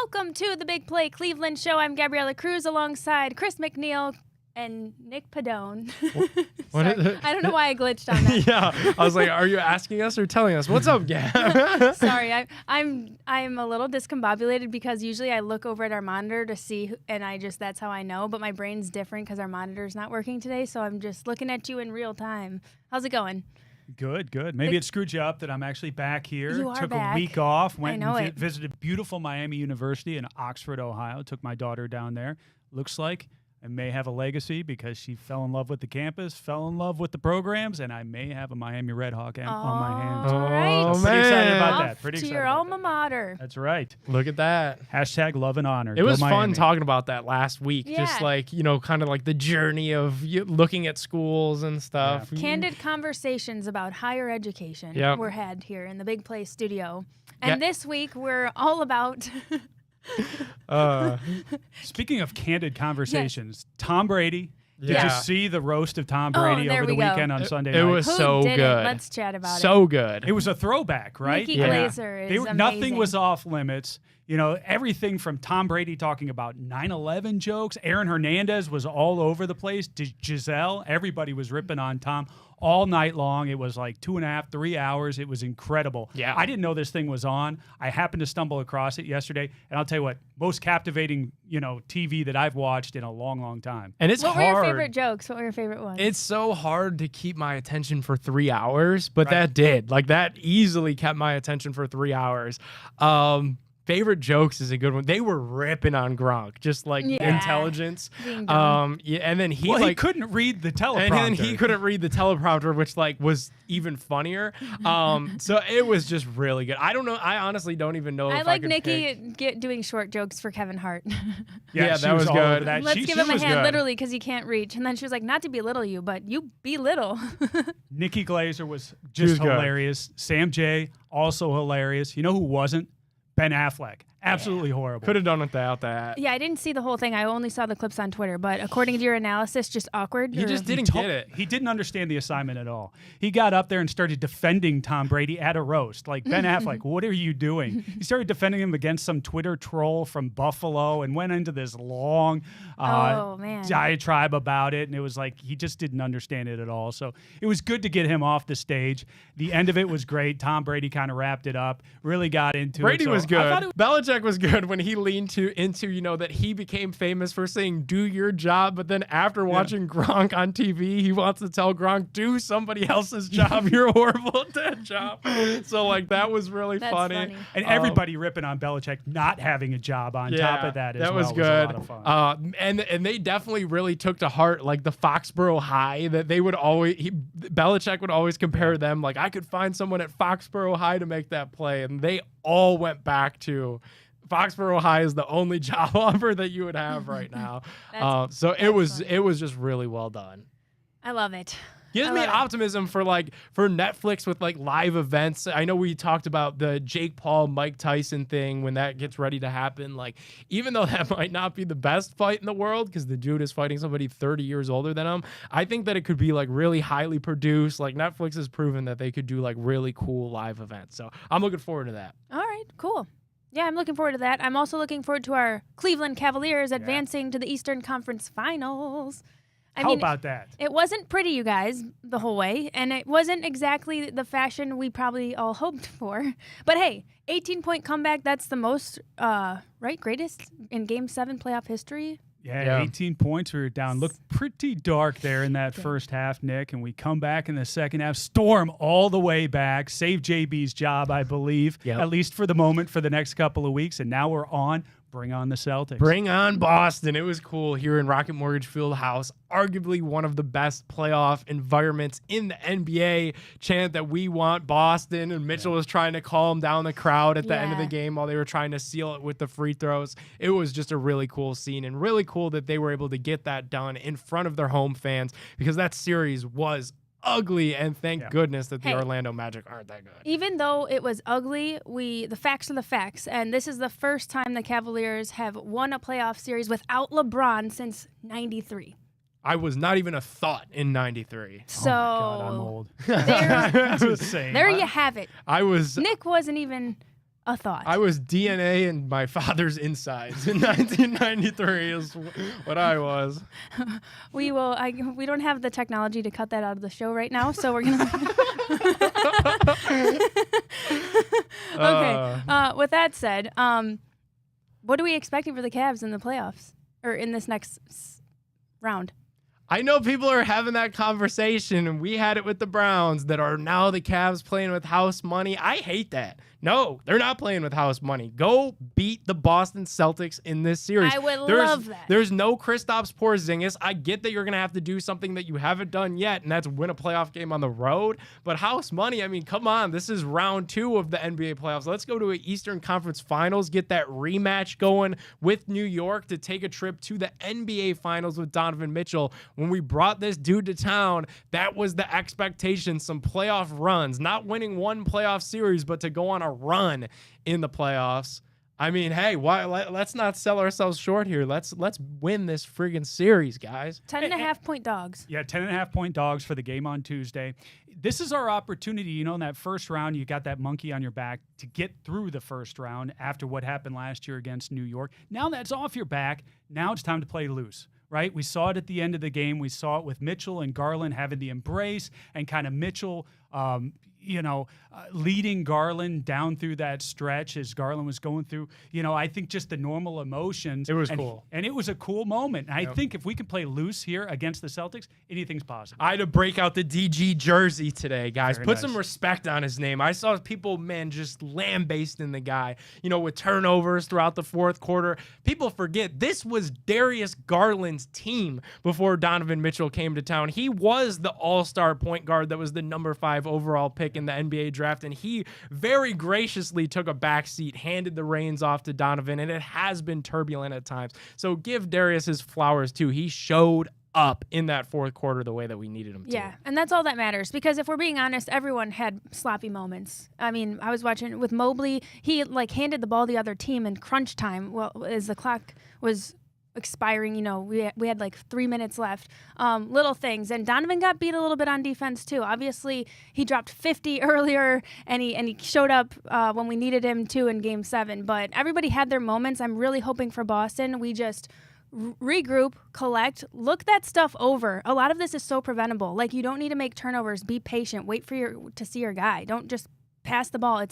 Welcome to the Big Play Cleveland Show. I'm Gabriella Cruz alongside Chris McNeil and Nick Padone. I don't know why I glitched on that. Yeah, I was like, are you asking us or telling us? What's up, Gab? Sorry, I'm a little discombobulated because usually I look over at our monitor to see, and that's how I know. But my brain's different because our monitor's not working today, so I'm just looking at you in real time. How's it going? Good, good. Maybe it screwed you up that I'm actually back here. You are Took back. a week off, went I know and it. visited beautiful Miami University in Oxford, Ohio. Took my daughter down there. Looks like I may have a legacy because she fell in love with the campus, fell in love with the programs, and I may have a Miami Redhawk on my hands. All right. So pretty excited about Off that. Pretty to excited your about alma that. mater. That's right. Look at that. Hashtag love and honor. It was Go fun Miami. talking about that last week. Yeah. Just like, kind of like the journey of looking at schools and stuff. Candid conversations about higher education Yep. were had here in the Big Play studio. And Yeah. this week we're all about Speaking of candid conversations, Tom Brady. Did you Yeah. see the roast of Tom Oh, Brady there over the we go. weekend on Sunday It night? was Who so did good. it? Let's chat about So good. It was a throwback, right? Nikki Yeah. Glaser is amazing. Nothing was off limits. You know, everything from Tom Brady talking about 9/11 jokes. Aaron Hernandez was all over the place. Giselle, everybody was ripping on Tom all night long. It was like 2.5, 3 hours. It was incredible. Yeah. I didn't know this thing was on. I happened to stumble across it yesterday. And I'll tell you what, most captivating, TV that I've watched in a long, long time. And it's What were hard. your favorite jokes? What were your favorite ones? It's so hard to keep my attention for 3 hours, but Right. that did. Like, that easily kept my attention for 3 hours. Favorite jokes is a good one. They were ripping on Gronk, just like Yeah. intelligence. Being dumb. And then he He couldn't read the teleprompter. and then he couldn't read the teleprompter, which was even funnier. So it was just really good. I don't know. I honestly don't even know. I if like could Nikki pick. doing short jokes for Kevin Hart. Yeah, she that was all over good. that. Let's She give him a was hand, good. literally, because he can't reach. And then she was like, not to belittle you, but you belittle. Nikki Glaser was was just good. hilarious. Sam J, also hilarious. You know who wasn't? Ben Affleck. Absolutely horrible. Could have done without that. Yeah, I didn't see the whole thing. I only saw the clips on Twitter. But according to your analysis, just awkward. He or- just didn't He get it. He didn't understand the assignment at all. He got up there and started defending Tom Brady at a roast. Like, Ben Affleck, what are you doing? He started defending him against some Twitter troll from Buffalo and went into this long Oh, man. diatribe about it. And it was like he just didn't understand it at all. So it was good to get him off the stage. The end of it was great. Tom Brady kind of wrapped it up, really got into it. Brady So was I good. thought it Belichick was good when he leaned into that he became famous for saying "do your job," but then after watching Gronk on TV, he wants to tell Gronk, "Do somebody else's job. You're horrible at that job." So that was really That's funny. And everybody ripping on Belichick not having a job on top of that as that well was was good. a lot of fun. And they definitely really took to heart the Foxborough High that they would always Belichick would always compare them like, I could find someone at Foxborough High to make that play, and they all went back to Foxborough High is the only job offer that you would have right now. So it was just really well done. I love it. Gives I me love it. optimism for Netflix with live events. I know we talked about the Jake Paul Mike Tyson thing when that gets ready to happen. Even though that might not be the best fight in the world because the dude is fighting somebody 30 years older than him, I think that it could be really highly produced. Netflix has proven that they could do really cool live events. So I'm looking forward to that. All right, cool. Yeah, I'm looking forward to that. I'm also looking forward to our Cleveland Cavaliers advancing to the Eastern Conference Finals. How about that? It wasn't pretty, you guys, the whole way, and it wasn't exactly the fashion we probably all hoped for. But hey, 18-point comeback, that's the most, greatest in Game 7 playoff history. Yeah, 18 points. We were down. Looked pretty dark there in that first half, Nick. And we come back in the second half, storm all the way back, save JB's job, I believe, at least for the moment, for the next couple of weeks. And now we're on. Bring on the Celtics. Bring on Boston. It was cool here in Rocket Mortgage Fieldhouse. Arguably one of the best playoff environments in the NBA. Chant that we want Boston, and Mitchell was trying to calm down the crowd at the end of the game while they were trying to seal it with the free throws. It was just a really cool scene, and really cool that they were able to get that done in front of their home fans, because that series was ugly, and thank goodness that the Orlando Magic aren't that good. Even though it was ugly, the facts are the facts, and this is the first time the Cavaliers have won a playoff series without LeBron since '93. I was not even a thought in '93. So God, I'm old. there, That's insane. there you have it. I was Nick wasn't even a thought. I was DNA in my father's insides in 1993 is what I was. We don't have the technology to cut that out of the show right now, so we're gonna. Okay. With that said, what are we expecting for the Cavs in the playoffs or in this next round? I know people are having that conversation, and we had it with the Browns that are now the Cavs playing with house money. I hate that. No, they're not playing with house money. Go beat the Boston Celtics in this series. I would love that. There's no Kristaps Porzingis. I get that you're going to have to do something that you haven't done yet, and that's win a playoff game on the road. But house money, I mean, come on. This is round 2 of the NBA playoffs. Let's go to an Eastern Conference Finals, get that rematch going with New York to take a trip to the NBA Finals with Donovan Mitchell. When we brought this dude to town, that was the expectation, some playoff runs, not winning one playoff series, but to go on a run in the playoffs. I mean, hey, let's not sell ourselves short here. Let's win this friggin' series, guys. 10.5-point dogs. Yeah, 10.5-point dogs for the game on Tuesday. This is our opportunity. In that first round, you got that monkey on your back to get through the first round after what happened last year against New York. Now that's off your back. Now it's time to play loose. Right? We saw it at the end of the game. We saw it with Mitchell and Garland having the embrace and kind of Mitchell, leading Garland down through that stretch as Garland was going through, I think just the normal emotions. It was cool. And it was a cool moment. And I think if we can play loose here against the Celtics, anything's possible. I had to break out the DG jersey today, guys. Very Put nice. some respect on his name. I saw people, just lambasting the guy, with turnovers throughout the fourth quarter. People forget this was Darius Garland's team before Donovan Mitchell came to town. He was the all-star point guard that was the number 5 overall pick in the NBA draft, and he very graciously took a back seat, handed the reins off to Donovan, and it has been turbulent at times. So give Darius his flowers, too. He showed up in that fourth quarter the way that we needed him to. Yeah, and that's all that matters, because if we're being honest, everyone had sloppy moments. I mean, I was watching with Mobley. He, handed the ball to the other team in crunch time, as the clock was expiring, we had 3 minutes left, little things. And Donovan got beat a little bit on defense too. Obviously he dropped 50 earlier, and he showed up when we needed him too in game 7, but everybody had their moments. I'm really hoping for Boston we just regroup, collect, look that stuff over. A lot of this is so preventable. You don't need to make turnovers. Be patient. Wait to see your guy. Don't just pass the ball.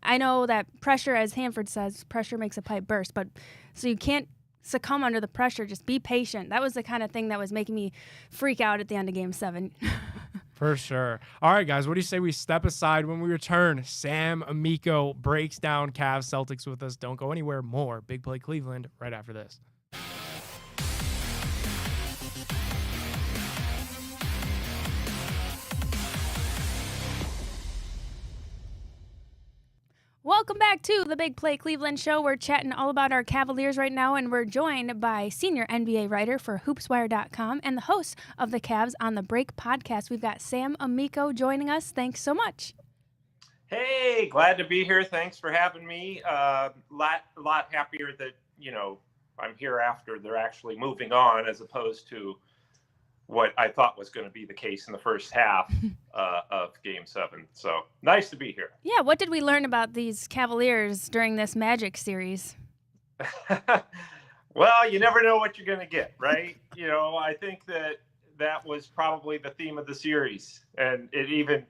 I know that pressure, as Hanford says, pressure makes a pipe burst, but so you can't succumb under the pressure. Just be patient. That was the kind of thing that was making me freak out at the end of game 7. For sure. All right, guys, what do you say we step aside? When we return, Sam Amico breaks down Cavs Celtics with us. Don't go anywhere. More Big Play Cleveland right after this. Welcome back to the Big Play Cleveland show. We're chatting all about our Cavaliers right now, and we're joined by senior NBA writer for hoopswire.com and the host of the Cavs on the Break podcast. We've got Sam Amico joining us. Thanks so much. Hey, glad to be here. Thanks for having me. Lot happier that, I'm here after they're actually moving on, as opposed to what I thought was going to be the case in the first half of Game 7. So nice to be here. Yeah, what did we learn about these Cavaliers during this Magic series? Well, you never know what you're going to get, right? I think that was probably the theme of the series. And it even,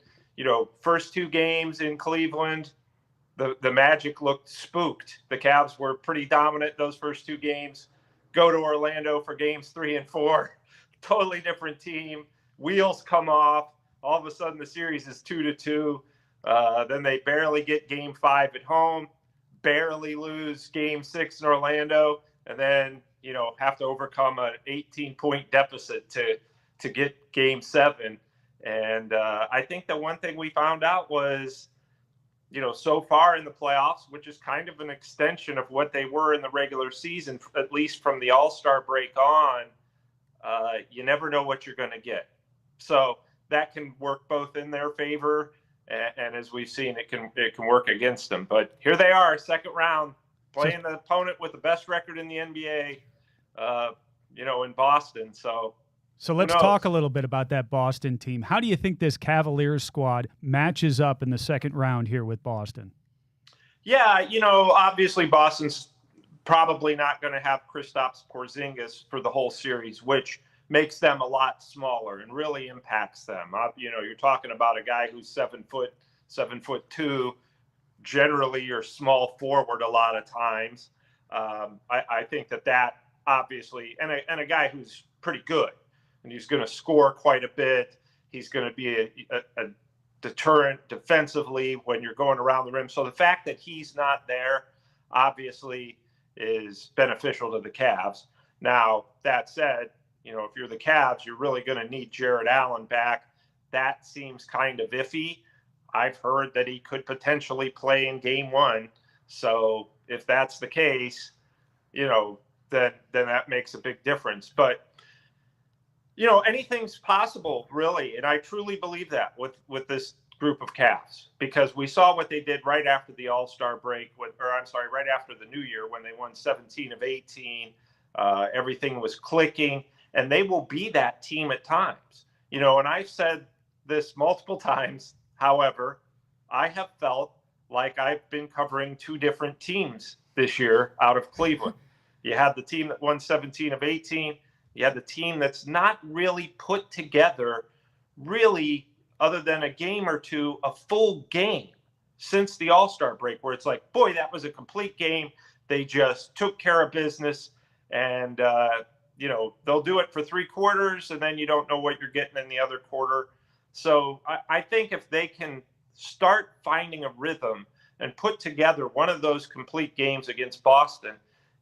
first 2 games in Cleveland, the Magic looked spooked. The Cavs were pretty dominant those first 2 games. Go to Orlando for games 3 and 4. Totally different team. Wheels come off. All of a sudden, the series is 2-2. Then they barely get game 5 at home, barely lose game 6 in Orlando, and then have to overcome an 18-point deficit to get game 7. And I think the one thing we found out was, so far in the playoffs, which is kind of an extension of what they were in the regular season, at least from the All-Star break on. You never know what you're going to get. So that can work both in their favor, and as we've seen, it can work against them. But here they are, second round, playing the opponent with the best record in the NBA, in Boston. So let's talk a little bit about that Boston team. How do you think this Cavaliers squad matches up in the second round here with Boston? Yeah, obviously Boston's probably not going to have Kristaps Porzingis for the whole series, which makes them a lot smaller and really impacts them. You're talking about a guy who's 7'2", generally your small forward a lot of times. I think that obviously, and a guy who's pretty good, and he's going to score quite a bit. He's going to be a deterrent defensively when you're going around the rim. So the fact that he's not there obviously is beneficial to the Cavs. Now, that said, if you're the Cavs, you're really going to need Jared Allen back. That seems kind of iffy. I've heard that he could potentially play in game 1. So if that's the case, then that makes a big difference. But anything's possible, really. And I truly believe that with this group of Cavs, because we saw what they did right after the All-Star break, right after the New Year when they won 17 of 18. Everything was clicking, and they will be that team at times. And I've said this multiple times. However, I have felt like I've been covering 2 different teams this year out of Cleveland. You had the team that won 17 of 18. You had the team that's not really put together, really, other than a game or two, a full game since the All-Star break, where it's like, boy, that was a complete game. They just took care of business, and, they'll do it for 3 quarters, and then you don't know what you're getting in the other quarter. So I think if they can start finding a rhythm and put together one of those complete games against Boston,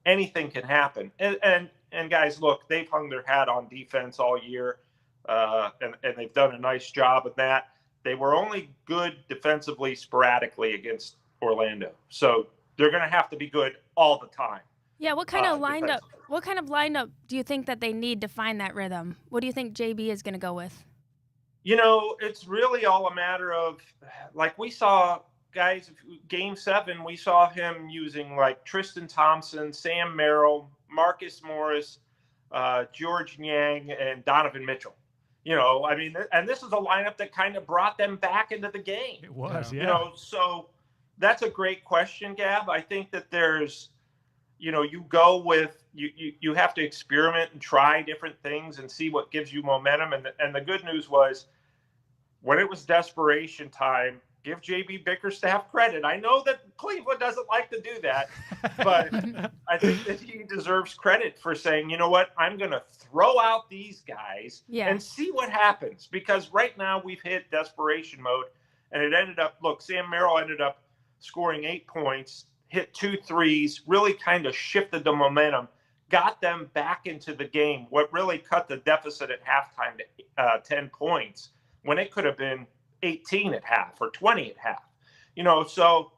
anything can happen. And guys, look, they've hung their hat on defense all year, and they've done a nice job of that. They were only good defensively sporadically against Orlando. So they're going to have to be good all the time. Yeah, what kind of lineup do you think that they need to find that rhythm? What do you think JB is going to go with? It's really all a matter of, like we saw, guys, game 7, we saw him using like Tristan Thompson, Sam Merrill, Marcus Morris, George Niang, and Donovan Mitchell. And this is a lineup that kind of brought them back into the game. It was, yeah. So that's a great question, Gab. I think that there's, you go with, you have to experiment and try different things and see what gives you momentum. And the good news was, when it was desperation time, give JB Bickerstaff credit. I know that Cleveland doesn't like to do that, but I think that he deserves credit for saying, you know what, I'm going to throw out these guys and see what happens. Because right now we've hit desperation mode, and it ended up, Sam Merrill ended up scoring 8 points, hit 2 threes, really kind of shifted the momentum, got them back into the game. What really cut the deficit at halftime to 10 points when it could have been 18 at half or 20 at half. So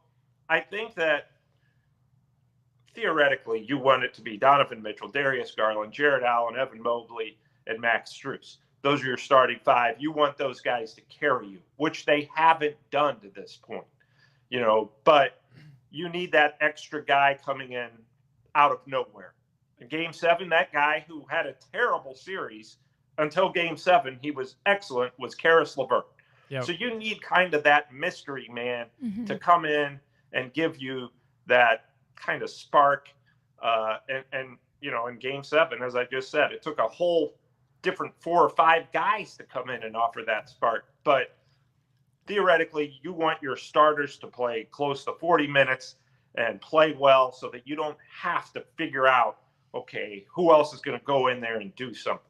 I think that theoretically you want it to be Donovan Mitchell, Darius Garland, Jared Allen, Evan Mobley, and Max Strus. Those are your starting 5. You want those guys to carry you, which they haven't done to this point. But you need that extra guy coming in out of nowhere. In game 7, that guy who had a terrible series until game 7, he was excellent, was Karis LeVert. Yep. So you need kind of that mystery man to come in and give you that kind of spark. And in game 7, as I just said, it took a whole different 4 or 5 guys to come in and offer that spark. But theoretically, you want your starters to play close to 40 minutes and play well so that you don't have to figure out, okay, who else is going to go in there and do something.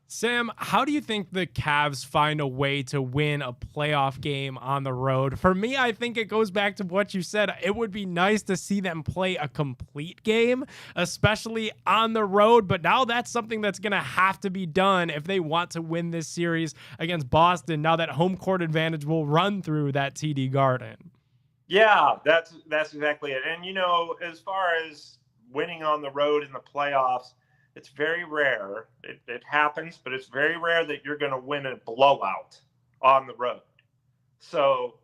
Sam, how do you think the Cavs find a way to win a playoff game on the road? For me, I think it goes back to what you said. It would be nice to see them play a complete game, especially on the road. But now that's something that's going to have to be done if they want to win this series against Boston. Now that home court advantage will run through that TD Garden. Yeah, that's exactly it. And, as far as winning on the road in the playoffs, it's very rare. It happens, but it's very rare that you're going to win a blowout on the road. So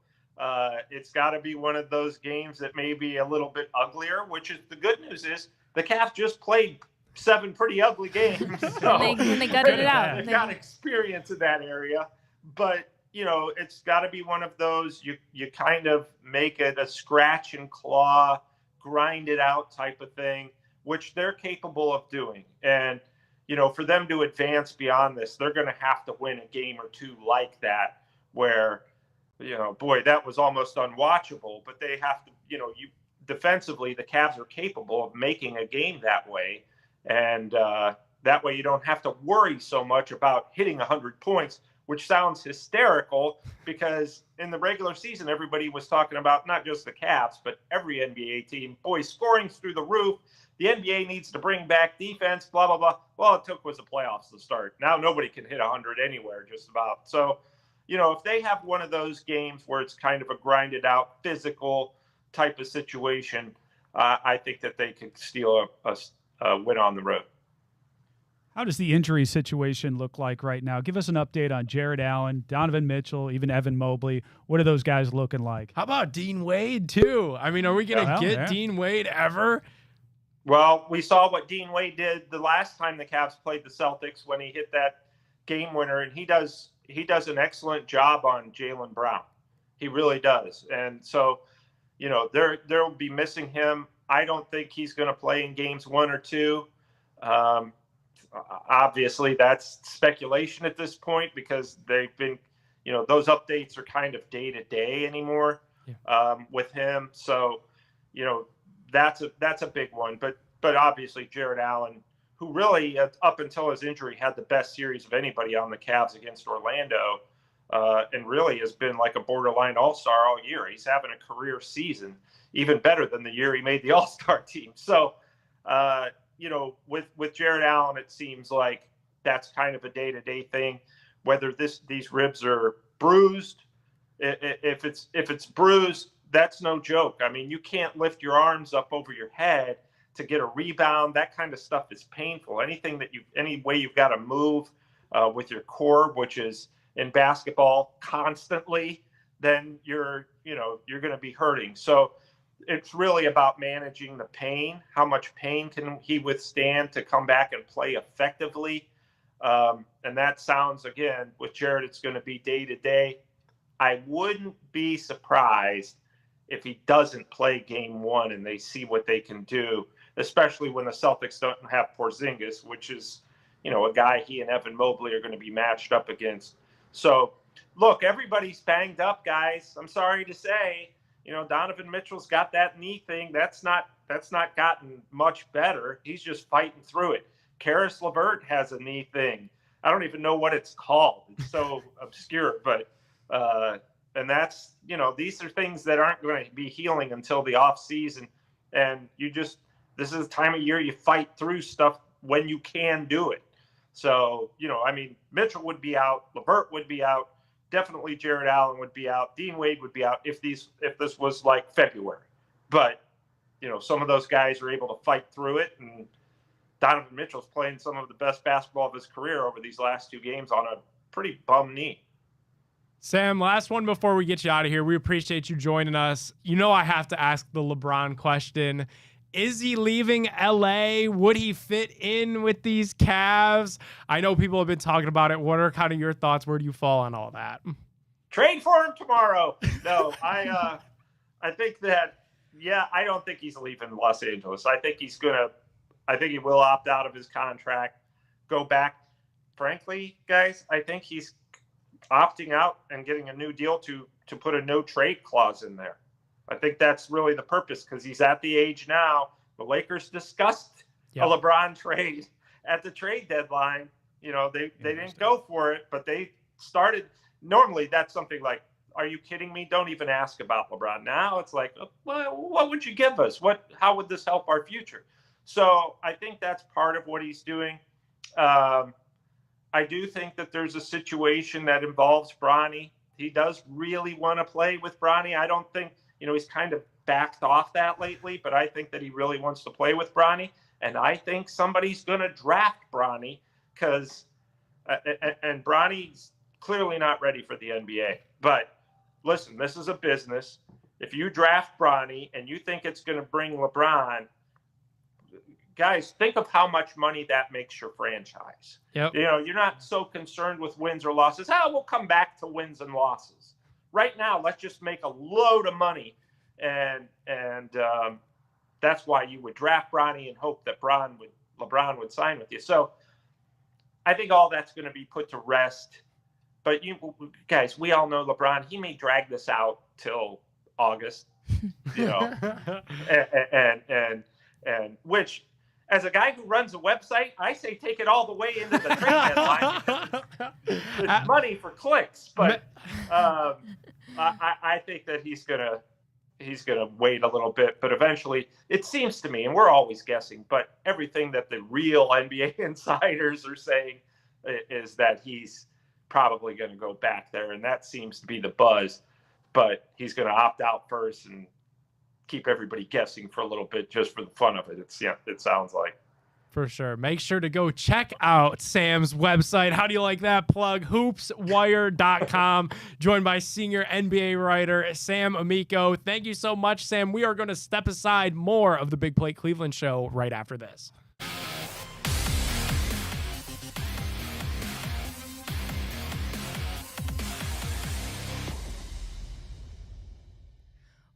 it's got to be one of those games that may be a little bit uglier, which is the good news is the Cavs just played 7 pretty ugly games. So and they gutted it out. They've got experience in that area. But, it's got to be one of those you kind of make it a scratch and claw, grind it out type of thing, which they're capable of doing. And, for them to advance beyond this, they're going to have to win a game or two like that, where, boy, that was almost unwatchable. But they have to, defensively, the Cavs are capable of making a game that way. And that way you don't have to worry so much about hitting 100 points, which sounds hysterical because in the regular season, everybody was talking about not just the Cavs, but every NBA team. Boy, scoring's through the roof. The NBA needs to bring back defense, blah, blah, blah. Well, it took was the playoffs to start. Now nobody can hit 100 anywhere just about. So, if they have one of those games where it's kind of a grinded out physical type of situation, I think that they could steal a win on the road. How does the injury situation look like right now? Give us an update on Jared Allen, Donovan Mitchell, even Evan Mobley. What are those guys looking like? How about Dean Wade, too? I mean, are we going to get Dean Wade ever? Well, we saw what Dean Wade did the last time the Cavs played the Celtics when he hit that game winner, and he does an excellent job on Jaylen Brown. He really does. And so, they'll be missing him. I don't think he's going to play in games 1 or 2. Obviously, that's speculation at this point because they've been, those updates are kind of day to day anymore with him. So, that's a big one. But obviously, Jared Allen, who really up until his injury had the best series of anybody on the Cavs against Orlando, and really has been like a borderline all-star all year. He's having a career season, even better than the year he made the all-star team. So, with Jared Allen, it seems like that's kind of a day-to-day thing. Whether these ribs are bruised, if it's bruised, that's no joke. I mean, you can't lift your arms up over your head to get a rebound. That kind of stuff is painful. Any way you've got to move with your core, which is in basketball constantly, then you're going to be hurting. So it's really about managing the pain. How much pain can he withstand to come back and play effectively? And that sounds, again, with Jared, it's going to be day to day. I wouldn't be surprised if he doesn't play game 1 and they see what they can do, especially when the Celtics don't have Porzingis, which is, a guy he and Evan Mobley are going to be matched up against. So, look, everybody's banged up, guys. I'm sorry to say. Donovan Mitchell's got that knee thing. That's not gotten much better. He's just fighting through it. Karis LeVert has a knee thing. I don't even know what it's called. It's so obscure, but and that's, these are things that aren't going to be healing until the off season. And this is the time of year you fight through stuff when you can do it. So, Mitchell would be out, LeVert would be out. Definitely Jared Allen would be out. Dean Wade would be out if this was like February. But, some of those guys are able to fight through it. And Donovan Mitchell's playing some of the best basketball of his career over these last 2 games on a pretty bum knee. Sam, last one before we get you out of here. We appreciate you joining us. I have to ask the LeBron question. Is he leaving LA? Would he fit in with these Cavs? I know people have been talking about it. What are kind of your thoughts? Where do you fall on all that? Trade for him tomorrow. No, I think that, I don't think he's leaving Los Angeles. I think he will opt out of his contract, go back. Frankly, guys, I think he's opting out and getting a new deal to put a no trade clause in there. I think that's really the purpose because he's at the age now. The Lakers discussed a LeBron trade at the trade deadline. They didn't go for it, but they started. Normally, that's something like, are you kidding me? Don't even ask about LeBron. Now it's like, well, what would you give us? How would this help our future? So I think that's part of what he's doing. I do think that there's a situation that involves Bronny. He does really want to play with Bronny. I don't think, he's kind of backed off that lately, but I think that he really wants to play with Bronny. And I think somebody's going to draft Bronny because, and Bronny's clearly not ready for the NBA. But listen, this is a business. If you draft Bronny and you think it's going to bring LeBron, guys, think of how much money that makes your franchise. Yep. You know, you're not so concerned with wins or losses. We'll come back to wins and losses. Right now, let's just make a load of money, and that's why you would draft Bronny and hope that LeBron would sign with you. So I think all that's going to be put to rest. But you guys, we all know LeBron. He may drag this out till August, you know, and which, as a guy who runs a website, I say take it all the way into the trade deadline. It's money for clicks, but I think that he's gonna wait a little bit. But eventually, it seems to me, and we're always guessing, but everything that the real NBA insiders are saying is that he's probably going to go back there, and that seems to be the buzz. But he's going to opt out first and keep everybody guessing for a little bit just for the fun of it. It sounds like. For sure. Make sure to go check out Sam's website. How do you like that plug? hoopswire.com. Joined by senior NBA writer Sam Amico. Thank you so much, Sam. We are going to step aside. More of the Big Play Cleveland show right after this.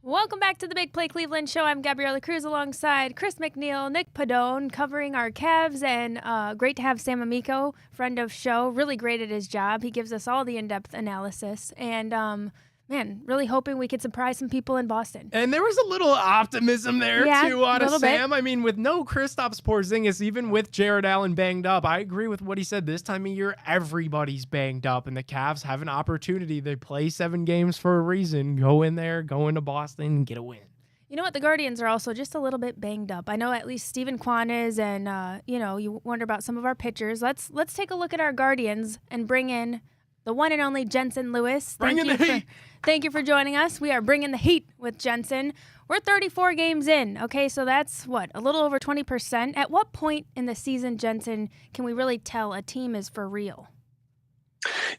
Welcome back to the Big Play Cleveland show. I'm Gabriella Cruz alongside Chris McNeil, Nick Padone, covering our Cavs, and great to have Sam Amico, friend of show, really great at his job. He gives us all the in-depth analysis, and man, really hoping we could surprise some people in Boston. And there was a little optimism there, too, out of Sam. I mean, with no Kristaps Porzingis, even with Jared Allen banged up, I agree with what he said. This time of year, everybody's banged up, and the Cavs have an opportunity. They play 7 games for a reason. Go in there, go into Boston, and get a win. You know what? The Guardians are also just a little bit banged up. I know at least Stephen Kwan is, and, you wonder about some of our pitchers. Let's take a look at our Guardians and bring in the one and only Jensen Lewis. Thank you for joining us. We are bringing the heat with Jensen. We're 34 games in, okay? So that's, a little over 20%. At what point in the season, Jensen, can we really tell a team is for real?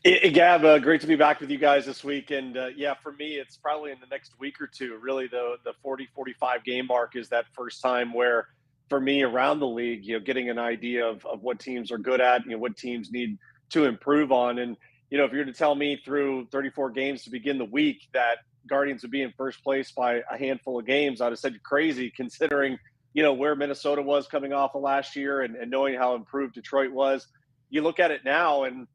Gab, great to be back with you guys this week. And, for me, it's probably in the next week or two. Really, the 40-45 game mark is that first time where, for me, around the league, getting an idea of what teams are good at, what teams need to improve on. And, if you're to tell me through 34 games to begin the week that Guardians would be in first place by a handful of games, I'd have said you're crazy, considering, where Minnesota was coming off of last year and knowing how improved Detroit was. You look at it now and,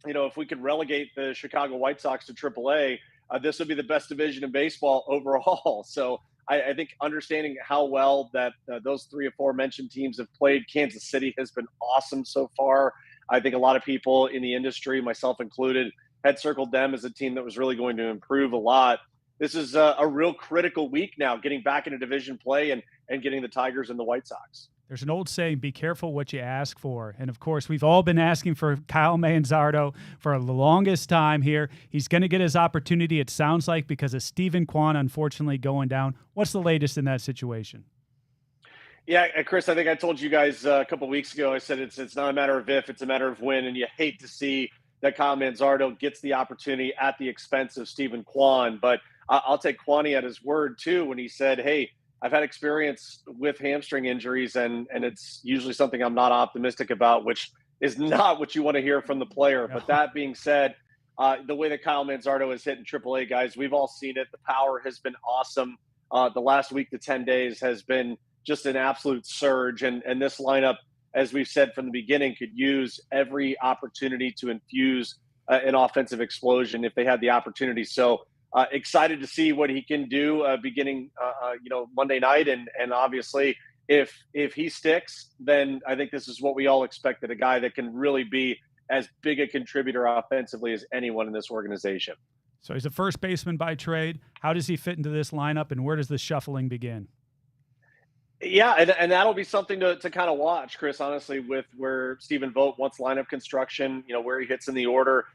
if we could relegate the Chicago White Sox to AAA, this would be the best division in baseball overall. So I think understanding how well that those 3 aforementioned teams have played, Kansas City has been awesome so far. I think a lot of people in the industry, myself included, had circled them as a team that was really going to improve a lot. This is a real critical week now, getting back into division play and getting the Tigers and the White Sox. There's an old saying, be careful what you ask for. And, of course, we've all been asking for Kyle Manzardo for the longest time here. He's going to get his opportunity, it sounds like, because of Stephen Kwan, unfortunately, going down. What's the latest in that situation? Yeah, Chris, I think I told you guys a couple of weeks ago, I said it's not a matter of if, it's a matter of when, and you hate to see that Kyle Manzardo gets the opportunity at the expense of Stephen Kwan. But I'll take Kwani at his word, too, when he said, hey, I've had experience with hamstring injuries, and it's usually something I'm not optimistic about, which is not what you want to hear from the player. But that being said, the way that Kyle Manzardo has hit in AAA, guys, we've all seen it. The power has been awesome. The last week to 10 days has been just an absolute surge. And this lineup, as we've said from the beginning, could use every opportunity to infuse an offensive explosion if they had the opportunity. So excited to see what he can do beginning, Monday night. And obviously, if he sticks, then I think this is what we all expected, a guy that can really be as big a contributor offensively as anyone in this organization. So he's a first baseman by trade. How does he fit into this lineup, and where does the shuffling begin? Yeah, and that'll be something to kind of watch, Chris, honestly, with where Stephen Vogt wants lineup construction, where he hits in the order.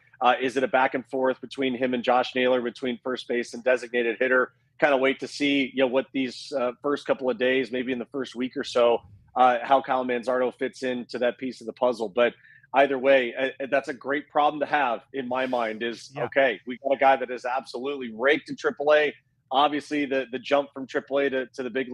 Is it a back and forth between him and Josh Naylor between first base and designated hitter? Kind of wait to see, what these first couple of days, maybe in the first week or so, how Kyle Manzardo fits into that piece of the puzzle. But either way, that's a great problem to have in my mind is, okay, we got a guy that is absolutely raked in AAA. Obviously, the jump from AAA to the big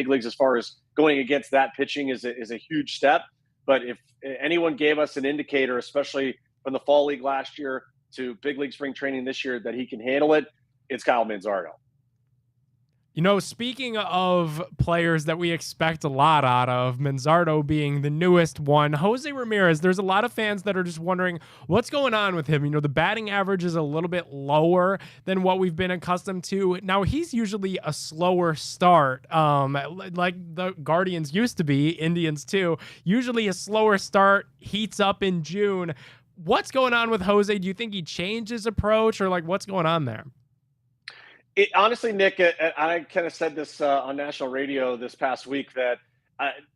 leagues as far as going against that pitching is a huge step. But if anyone gave us an indicator, especially from the fall league last year to big league spring training this year, that he can handle it, it's Kyle Manzardo. You know, speaking of players that we expect a lot out of, Manzardo being the newest one, Jose Ramirez, there's a lot of fans that are just wondering what's going on with him. You know, the batting average is a little bit lower than what we've been accustomed to. Now, he's usually a slower start, like the Guardians used to be, Indians too. Usually a slower start, heats up in June. What's going on with Jose? Do you think he changed his approach, or like what's going on there? Honestly, Nick, I kind of said this on national radio this past week that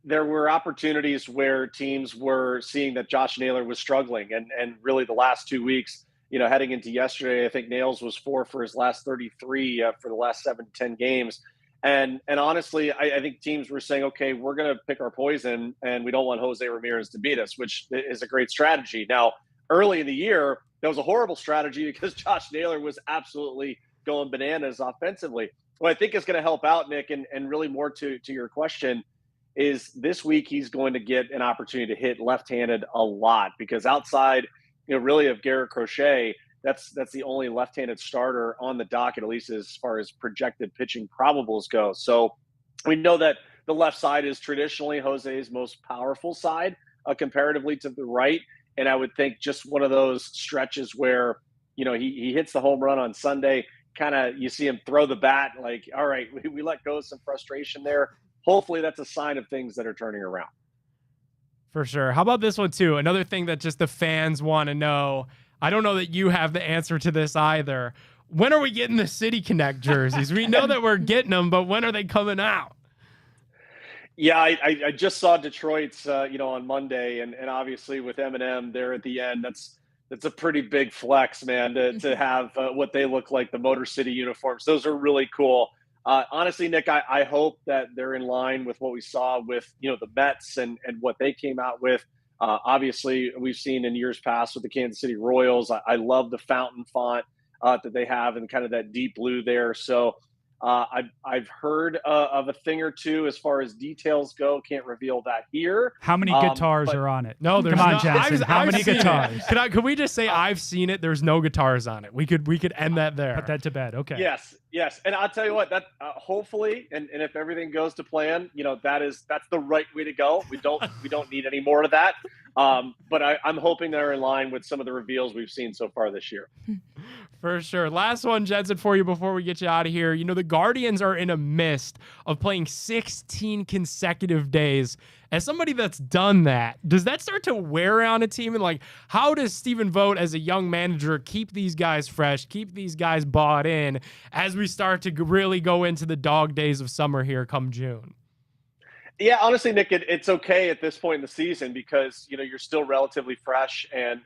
there were opportunities where teams were seeing that Josh Naylor was struggling. And really the last 2 weeks, you know, heading into yesterday, I think Nails was 4 for his last 33 for the last 7 to 10 games. And honestly, I think teams were saying, okay, we're going to pick our poison and we don't want Jose Ramirez to beat us, which is a great strategy. Now, early in the year, that was a horrible strategy because Josh Naylor was absolutely going bananas offensively. What I think is going to help out, Nick, and really more to your question, is this week he's going to get an opportunity to hit left-handed a lot because outside, you know, really of Garrett Crochet, that's the only left-handed starter on the docket, at least as far as projected pitching probables go. So we know that the left side is traditionally Jose's most powerful side comparatively to the right. And I would think just one of those stretches where, you know, he hits the home run on Sunday, kind of you see him throw the bat like, all right, we let go of some frustration there. Hopefully that's a sign of things that are turning around. For sure. How about this one too? Another thing that just the fans want to know. I don't know that you have the answer to this either. When are we getting the City Connect jerseys? We know that we're getting them, but when are they coming out? Yeah, I just saw Detroit's, on Monday, and obviously with Eminem there at the end, that's a pretty big flex, man, to have what they look like, the Motor City uniforms. Those are really cool. Honestly, Nick, I hope that they're in line with what we saw with, you know, the Mets and what they came out with. Obviously, we've seen in years past with the Kansas City Royals. I love the fountain font that they have and kind of that deep blue there. So I've heard of a thing or two as far as details go. Can't reveal that here. How many guitars are on it? No, there's Come on, not. Jensen. How many guitars? Could we just say I've seen it? There's no guitars on it. We could end that there. Put that to bed. Okay. Yes. And I'll tell you what, that hopefully, and if everything goes to plan, you know, that's the right way to go. We don't need any more of that. But I'm hoping they're in line with some of the reveals we've seen so far this year. For sure. Last one, Jensen, for you before we get you out of here. You know, the Guardians are in a mist of playing 16 consecutive days. As somebody that's done that, does that start to wear on a team? And, like, how does Stephen Vogt, as a young manager, keep these guys fresh, keep these guys bought in as we start to really go into the dog days of summer here come June? Yeah, honestly, Nick, it's okay at this point in the season because, you know, you're still relatively fresh. And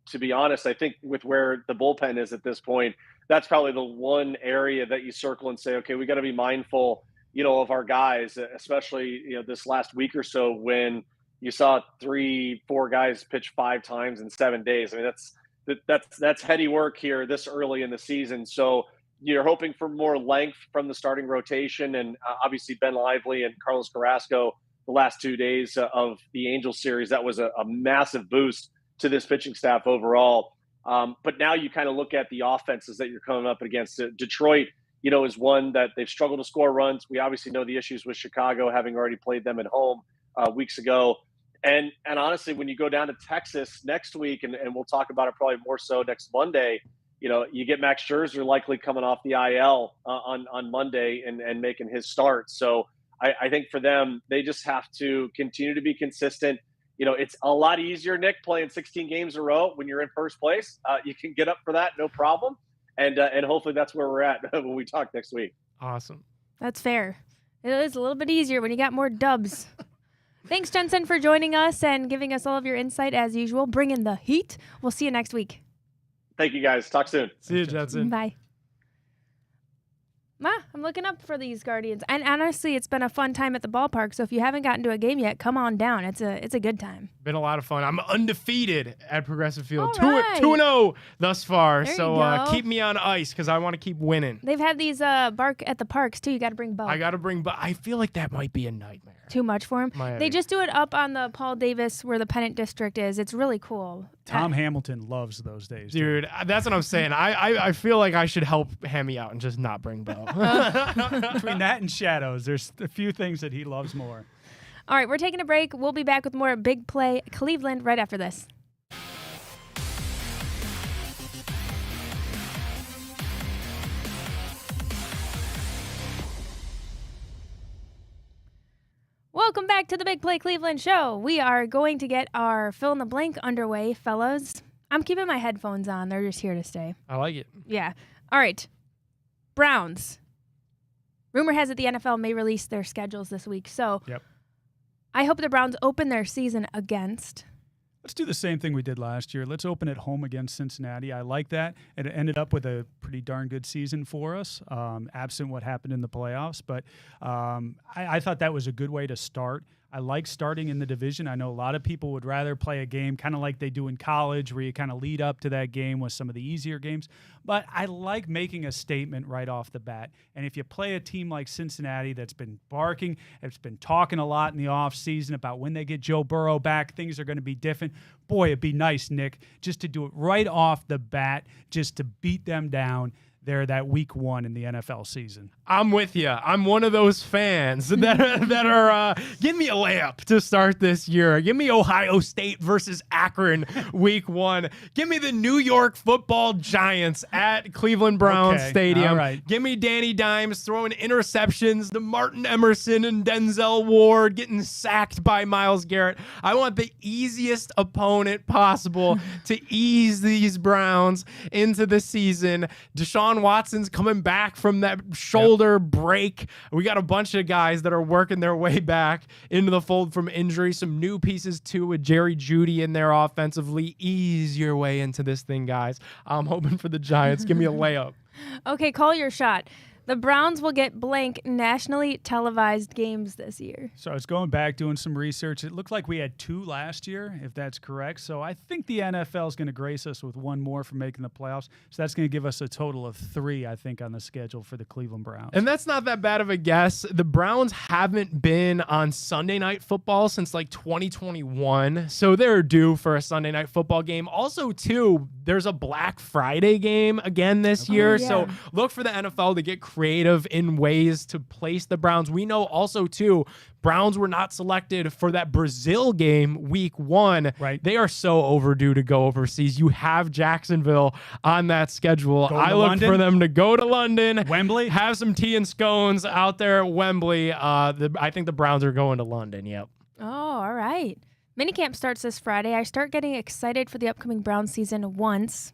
to be honest, I think with where the bullpen is at this point, that's probably the one area that you circle and say, okay, we got to be mindful, you know, of our guys, especially, you know, this last week or so when you saw 3-4 guys pitch 5 times in 7 days. I mean, that's heady work here this early in the season. So you're hoping for more length from the starting rotation, and obviously Ben Lively and Carlos Carrasco the last 2 days of the Angels series. That was a massive boost to this pitching staff overall. But now you kind of look at the offenses that you're coming up against. Detroit, you know, is one that they've struggled to score runs. We obviously know the issues with Chicago, having already played them at home weeks ago. And honestly, when you go down to Texas next week, and we'll talk about it probably more so next Monday, you know, you get Max Scherzer likely coming off the IL on Monday and making his start. So I think for them, they just have to continue to be consistent. You know, it's a lot easier, Nick, playing 16 games in a row when you're in first place. You can get up for that, no problem. And hopefully that's where we're at when we talk next week. Awesome. That's fair. It is a little bit easier when you got more dubs. Thanks, Jensen, for joining us and giving us all of your insight as usual. Bring in the heat. We'll see you next week. Thank you, guys. Talk soon. See you, Jensen. Bye. I'm looking up for these Guardians. And honestly, it's been a fun time at the ballpark. So if you haven't gotten to a game yet, come on down. It's a good time. Been a lot of fun. I'm undefeated at Progressive Field. All right. 2-0 thus far. There So you go. keep me on ice because I want to keep winning. They've had these bark at the parks, too. You got to bring Bo. I got to bring, but I feel like that might be a nightmare. Too much for him. They just do it up on the Paul Davis where the Pennant District is. It's really cool. Tom Hamilton loves those days. Dude, that's what I'm saying. I feel like I should help Hammy out and just not bring Bo. Between that and Shadows, there's a few things that he loves more. All right, we're taking a break. We'll be back with more Big Play Cleveland right after this. Welcome back to the Big Play Cleveland show. We are going to get our fill in the blank underway, fellas. I'm keeping my headphones on. They're just here to stay. I like it. Yeah. All right. Browns. Rumor has it the NFL may release their schedules this week. So Yep. I hope the Browns open their season against. Let's do the same thing we did last year. Let's open at home against Cincinnati. I like that. It ended up with a pretty darn good season for us, absent what happened in the playoffs. But I thought that was a good way to start. I like starting in the division. I know a lot of people would rather play a game kind of like they do in college where you kind of lead up to that game with some of the easier games. But I like making a statement right off the bat. And if you play a team like Cincinnati that's been barking, it's been talking a lot in the offseason about when they get Joe Burrow back, things are going to be different. Boy, it'd be nice, Nick, just to do it right off the bat, just to beat them down there that week 1 in the NFL season. I'm with you. I'm one of those fans that are give me a layup to start this year. Give me Ohio State versus Akron week 1. Give me the New York Football Giants at Cleveland Browns Stadium. All right. Give me Danny Dimes throwing interceptions to Martin Emerson and Denzel Ward getting sacked by Myles Garrett. I want the easiest opponent possible to ease these Browns into the season. Deshaun Watson's coming back from that shoulder break. We got a bunch of guys that are working their way back into the fold from injury. Some new pieces too with Jerry Jeudy in there offensively. Ease your way into this thing, guys. I'm hoping for the Giants. Give me a layup. Okay, call your shot. The Browns will get blank nationally televised games this year. So I was going back doing some research. It looked like we had 2 last year, if that's correct. So I think the NFL is going to grace us with 1 more for making the playoffs. So that's going to give us a total of 3, I think, on the schedule for the Cleveland Browns. And that's not that bad of a guess. The Browns haven't been on Sunday Night Football since like 2021. So they're due for a Sunday Night Football game. Also, too, there's a Black Friday game again this year. yeah. So look for the NFL to get creative in ways to place the Browns. We know also, too, Browns were not selected for that Brazil game week 1. Right. They are so overdue to go overseas. You have Jacksonville on that schedule. I look London? for them to go to London. Wembley? Have some tea and scones out there at Wembley. I think the Browns are going to London. Yep. Oh, all right. Minicamp starts this Friday. I start getting excited for the upcoming Browns season once.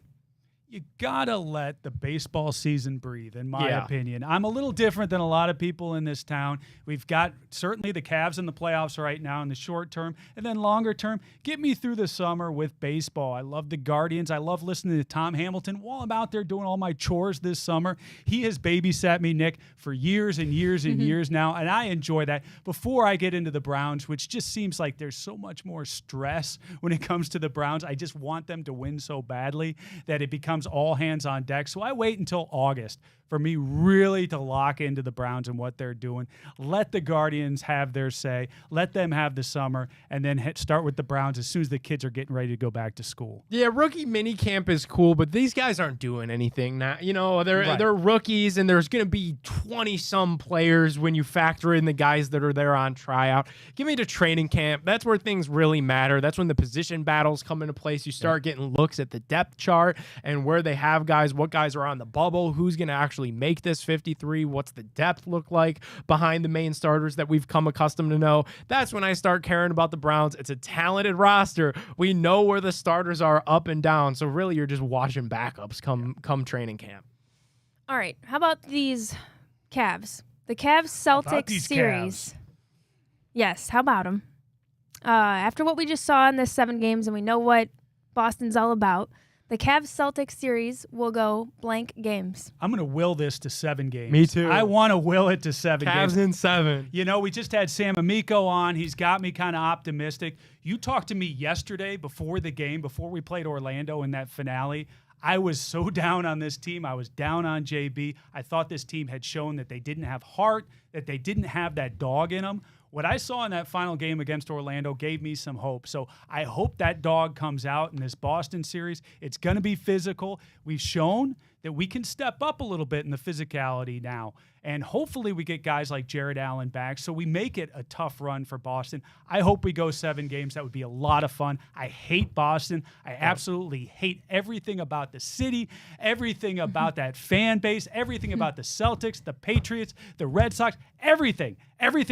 You gotta let the baseball season breathe, in my Yeah. opinion. I'm a little different than a lot of people in this town. We've got certainly the Cavs in the playoffs right now in the short term, and then longer term, get me through the summer with baseball. I love the Guardians. I love listening to Tom Hamilton while I'm out there doing all my chores this summer. He has babysat me, Nick, for years and years and years now, and I enjoy that. Before I get into the Browns, which just seems like there's so much more stress when it comes to the Browns, I just want them to win so badly that it becomes all hands on deck. So I wait until August for me really to lock into the Browns and what they're doing. Let the Guardians have their say. Let them have the summer, and then start with the Browns as soon as the kids are getting ready to go back to school. Yeah, rookie mini camp is cool, but these guys aren't doing anything now. You know, they're Right. they're rookies, and there's going to be 20-some players when you factor in the guys that are there on tryout. Give me to training camp. That's where things really matter. That's when the position battles come into place. You start getting looks at the depth chart and where they have guys, what guys are on the bubble, who's going to actually make this 53, what's the depth look like behind the main starters that we've come accustomed to know. That's when I start caring about the Browns. It's a talented roster. We know where the starters are up and down. So really you're just watching backups come training camp. All right. How about these Cavs? The Cavs about Celtics these series. Yes. How about them? After what we just saw in this 7 games, and we know what Boston's all about, the The Cavs-Celtics series will go blank games. I'm going to will this to 7 games. Me too. I want to will it to 7 games. Cavs in 7. You know, we just had Sam Amico on. He's got me kind of optimistic. You talked to me yesterday before the game, before we played Orlando in that finale. I was so down on this team. I was down on JB. I thought this team had shown that they didn't have heart, that they didn't have that dog in them. What I saw in that final game against Orlando gave me some hope. So I hope that dog comes out in this Boston series. It's going to be physical. We've shown that we can step up a little bit in the physicality now. And hopefully we get guys like Jared Allen back so we make it a tough run for Boston. I hope we go 7 games. That would be a lot of fun. I hate Boston. I absolutely hate everything about the city, everything about that fan base, everything about the Celtics, the Patriots, the Red Sox, everything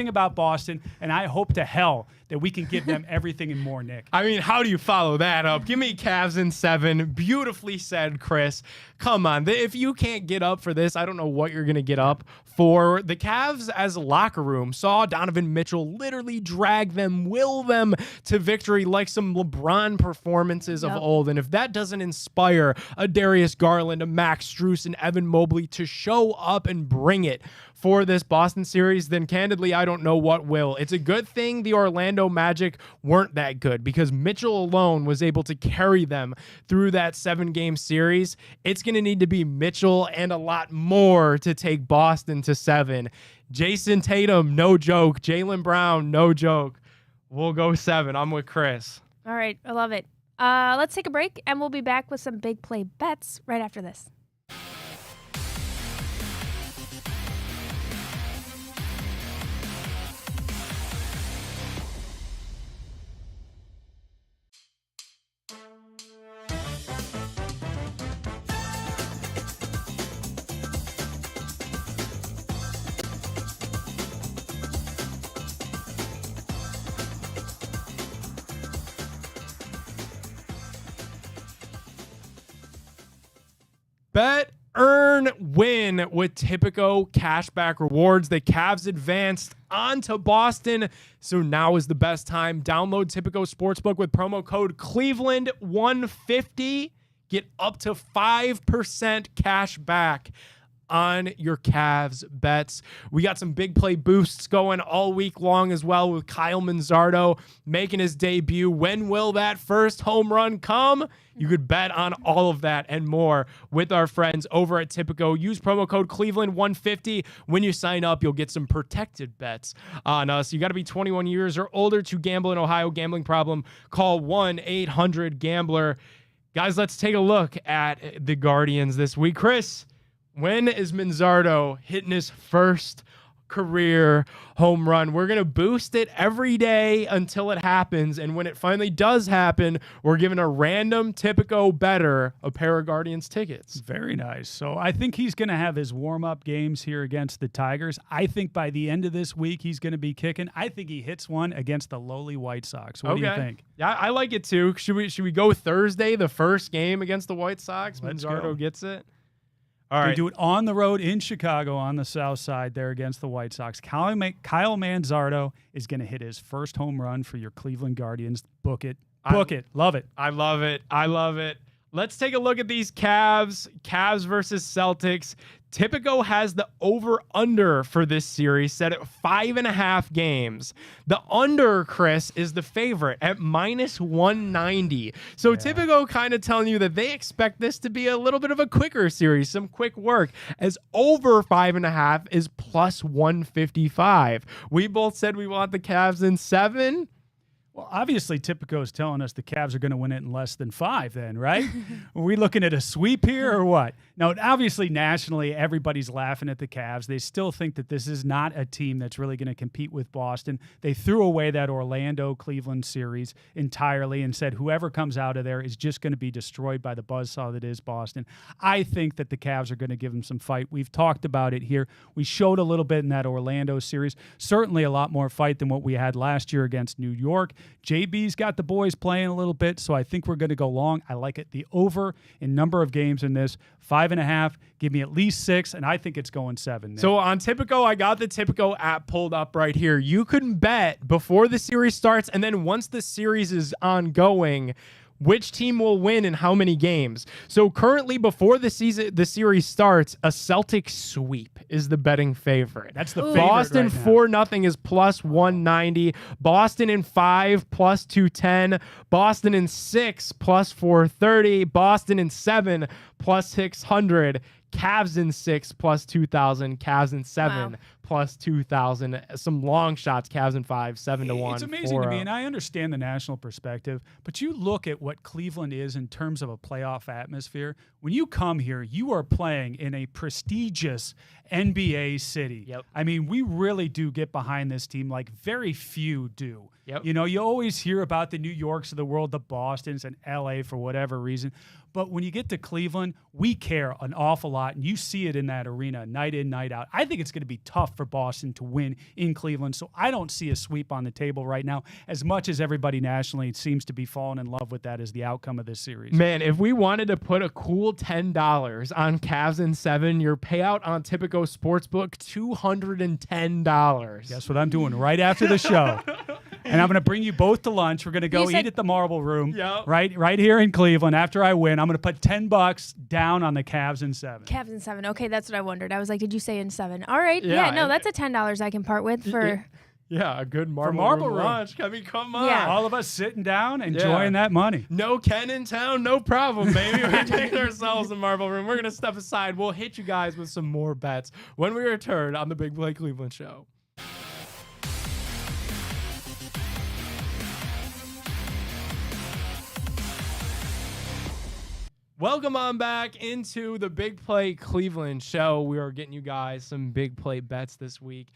about Boston. And I hope to hell that we can give them everything and more, Nick. I mean, how do you follow that up? Give me Cavs in 7. Beautifully said, Chris. Come on. If you can't get up for this, I don't know what you're going to get up for. The Cavs as a locker room saw Donovan Mitchell literally drag them, will them to victory like some LeBron performances of old. And if that doesn't inspire a Darius Garland, a Max Strus, and Evan Mobley to show up and bring it for this Boston series, then candidly, I don't know what will. It's a good thing the Orlando Magic weren't that good because Mitchell alone was able to carry them through that 7-game series. It's going to need to be Mitchell and a lot more to take Boston to 7. Jason Tatum, no joke. Jaylen Brown, no joke. We'll go 7. I'm with Chris. All right, I love it. Let's take a break, and we'll be back with some big play bets right after this. Bet, earn, win with Tipico cashback rewards. The Cavs advanced onto Boston, so now is the best time. Download Tipico Sportsbook with promo code Cleveland150. Get up to 5% cash back on your Cavs bets. We got some big play boosts going all week long as well with Kyle Manzardo making his debut. When will that first home run come? You could bet on all of that and more with our friends over at Tipico. Use promo code Cleveland150. When you sign up, you'll get some protected bets on us. You got to be 21 years or older to gamble in Ohio. Gambling problem? Call 1-800-GAMBLER. Guys, let's take a look at the Guardians this week. Chris, when is Manzardo hitting his first career home run? We're going to boost it every day until it happens. And when it finally does happen, we're giving a random Tipico bettor a pair of Guardians tickets. Very nice. So I think he's going to have his warm-up games here against the Tigers. I think by the end of this week, he's going to be kicking. I think he hits one against the lowly White Sox. What do you think? Yeah, I like it too. Should we go Thursday, the first game against the White Sox? Let's Manzardo go. gets it. All They right. do it on the road in Chicago on the south side there against the White Sox. Kyle Manzardo is going to hit his first home run for your Cleveland Guardians. Book it. Book it. Love it. I love it. I love it. Let's take a look at these Cavs versus Celtics. Tipico has the over-under for this series set at 5.5 games. The under, Chris, is the favorite at -190. So Tipico kind of telling you that they expect this to be a little bit of a quicker series, some quick work, as over 5.5 is +155. We both said we want the Cavs in 7. Well, obviously, Tipico is telling us the Cavs are going to win it in less than 5 then, right? Are we looking at a sweep here or what? Now, obviously, nationally, everybody's laughing at the Cavs. They still think that this is not a team that's really going to compete with Boston. They threw away that Orlando-Cleveland series entirely and said whoever comes out of there is just going to be destroyed by the buzzsaw that is Boston. I think that the Cavs are going to give them some fight. We've talked about it here. We showed a little bit in that Orlando series. Certainly a lot more fight than what we had last year against New York. JB's got the boys playing a little bit, so I think we're going to go long. I like it. The over in number of games in this, 5.5. Give me at least 6, and I think it's going 7. So on Tipico, I got the Tipico app pulled up right here. You can bet before the series starts, and then once the series is ongoing, which team will win and how many games. So currently, before the series starts, a Celtics sweep is the betting favorite. That's the favorite Boston right now. 4-0 is plus 190. Boston in 5 plus 210. Boston in 6 plus 430. Boston in 7 plus 600. Cavs in 6 plus 2,000. Cavs in 7 plus 2,000. Some long shots. Cavs in 5, 7-1. It's amazing to me, and I understand the national perspective, but you look at what Cleveland is in terms of a playoff atmosphere. When you come here, you are playing in a prestigious NBA city. Yep. I mean, we really do get behind this team like very few do. Yep. You know, you always hear about the New Yorks of the world, the Bostons and LA for whatever reason. But when you get to Cleveland, we care an awful lot, and you see it in that arena night in, night out. I think it's going to be tough for Boston to win in Cleveland, so I don't see a sweep on the table right now, as much as everybody nationally seems to be falling in love with that as the outcome of this series. Man, if we wanted to put a cool $10 on Cavs in 7, your payout on Tipico Sportsbook, $210. Guess what I'm doing right after the show? And I'm going to bring you both to lunch. We're going to go eat at the Marble Room, Yep. right here in Cleveland. After I win, I'm going to put $10 down on the Cavs in 7. Cavs in 7. Okay, that's what I wondered. I was like, did you say in 7? All right. Yeah, Yeah, no, that's a $10 I can part with for. Yeah, a good Marble Room lunch. I mean, come on. Yeah. All of us sitting down, enjoying that money. No Ken in town, no problem, baby. We're taking ourselves a Marble Room. We're going to step aside. We'll hit you guys with some more bets when we return on the Big Play Cleveland Show. Welcome on back into the Big Play Cleveland Show. We are getting you guys some big play bets this week.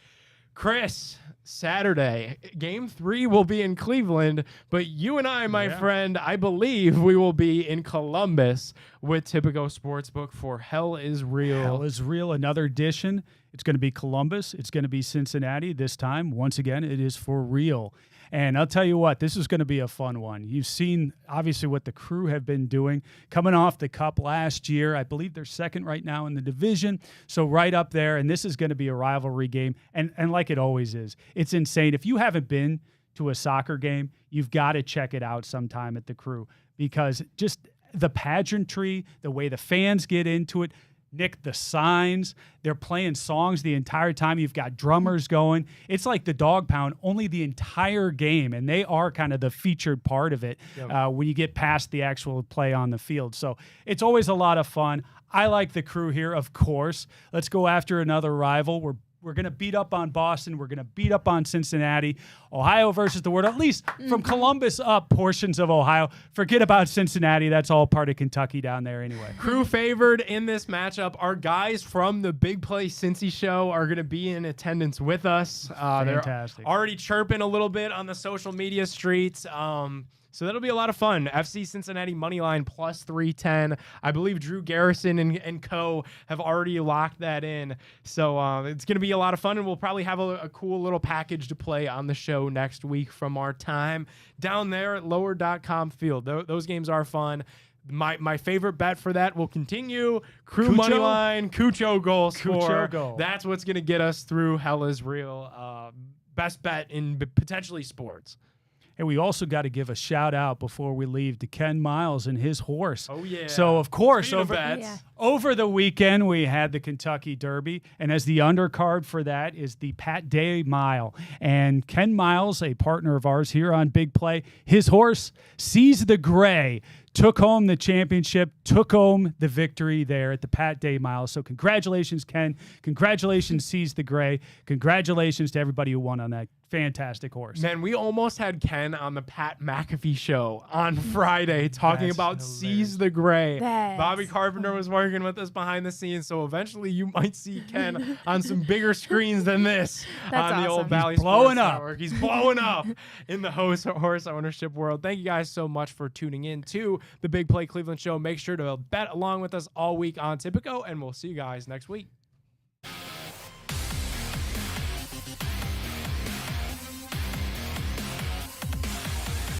Chris, Saturday, Game 3 will be in Cleveland, but you and I, my friend, I believe we will be in Columbus with Tipico Sportsbook for Hell is Real. Hell is Real, another edition. It's going to be Columbus. It's going to be Cincinnati this time. Once again, it is for real. And I'll tell you what, this is going to be a fun one. You've seen, obviously, what the Crew have been doing. Coming off the Cup last year, I believe they're second right now in the division, so right up there. And this is going to be a rivalry game. And like it always is, it's insane. If you haven't been to a soccer game, you've got to check it out sometime at the Crew, because just the pageantry, the way the fans get into it, Nick, the signs, they're playing songs the entire time. You've got drummers going. It's like the Dog Pound, only the entire game, and they are kind of the featured part of it when you get past the actual play on the field. So it's always a lot of fun. I like the Crew here, of course. Let's go after another rival. We're going to beat up on Boston. We're going to beat up on Cincinnati. Ohio versus the world, at least from Columbus up, portions of Ohio. Forget about Cincinnati. That's all part of Kentucky down there anyway. Crew favored in this matchup. Our guys from the Big Play Cincy Show are going to be in attendance with us. Fantastic. They're already chirping a little bit on the social media streets. So that'll be a lot of fun. FC Cincinnati moneyline plus 310. I believe Drew Garrison and co have already locked that in. So it's going to be a lot of fun, and we'll probably have a cool little package to play on the show next week from our time down there at lower.com field. Those games are fun. My favorite bet for that will continue. Crew moneyline, Cucho goal score. Goal. That's what's going to get us through Hell is Real. Best bet in potentially sports. And we also got to give a shout out before we leave to Ken Miles and his horse. Oh, yeah. So, of course, over the weekend, we had the Kentucky Derby. And as the undercard for that is the Pat Day Mile. And Ken Miles, a partner of ours here on Big Play, his horse, Seize the Gray, took home the championship, took home the victory there at the Pat Day Mile. So congratulations, Ken. Congratulations, Seize the Gray. Congratulations to everybody who won on that fantastic horse. Man, we almost had Ken on the Pat McAfee show on Friday talking about Seize the Gray. Bobby Carpenter was working with us behind the scenes, so eventually you might see Ken on some bigger screens than this on the old Valley Sports Network. He's blowing up in the horse ownership world. Thank you guys so much for tuning in to the Big Play Cleveland Show. Make sure to bet along with us all week on Tipico, and we'll see you guys next week.